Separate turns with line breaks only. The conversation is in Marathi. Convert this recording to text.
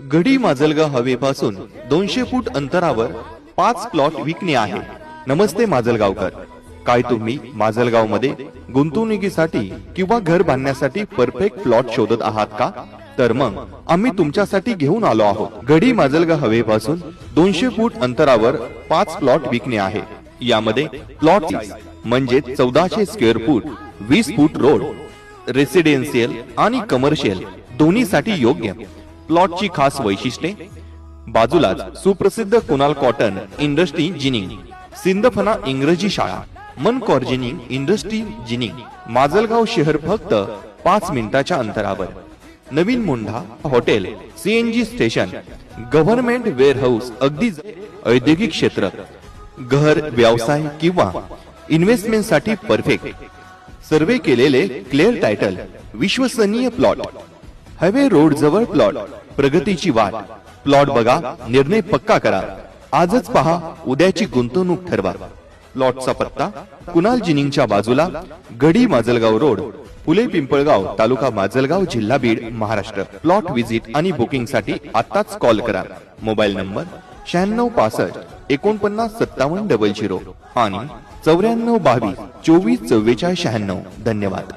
गडी माजलगाव हवेपासून 200 फूट अंतरावर 5 प्लॉट विकणे आहे। नमस्ते माजलगावकर, काय तुम्ही माजलगाव मध्ये गुंतवणुकीसाठी किंवा घर बांधण्यासाठी परफेक्ट प्लॉट शोधत आहात का? तर मग आम्ही तुमच्यासाठी घेऊन आलो आहोत। गडी माजलगाव हवेपासून 200 फूट अंतरावर 5 प्लॉट विकणे आहे। यामध्ये प्लॉट म्हणजे 1400 स्क्वेअर फूट, 20 फूट रोड, रेसिडेन्शियल आणि कमर्शियल दोन्हीसाठी योग्य। प्लॉटची खास वैशिष्ट्ये, बाजूलाच सुप्रसिद्ध Kunal cotton industry ginning, Sindphana इंग्रजी शाळा, मन कॉर्जिनिंग इंडस्ट्री जिनिंग, माजलगाव शहर फक्त 5 मिनिटाच्या अंतरावर। नवीन Mundha hotel, CNG station, government warehouse, अगदी औद्योगिक क्षेत्र, घर व्यवसाय किंवा इन्व्हेस्टमेंट साठी परफेक्ट। सर्वे केलेले क्लिअर टायटल, विश्वसनीय प्लॉट, हायवे रोड जवळ प्लॉट, प्रगतीची वाट। प्लॉट बघा, निर्णय पक्का करा। आजच पहा, उद्याची गुंतवणूक ठरवा। प्लॉटचा पत्ता कुणाल जिनिंगच्या बाजूला, गडी माजलगाव रोड, फुले पिंपळगाव, तालुका माजलगाव, जिल्हा बीड, महाराष्ट्र। प्लॉट विजिट आणि बुकिंग साठी आताच कॉल करा। मोबाईल नंबर 9665 49 5700 आणि 94 22 24 44 96। धन्यवाद।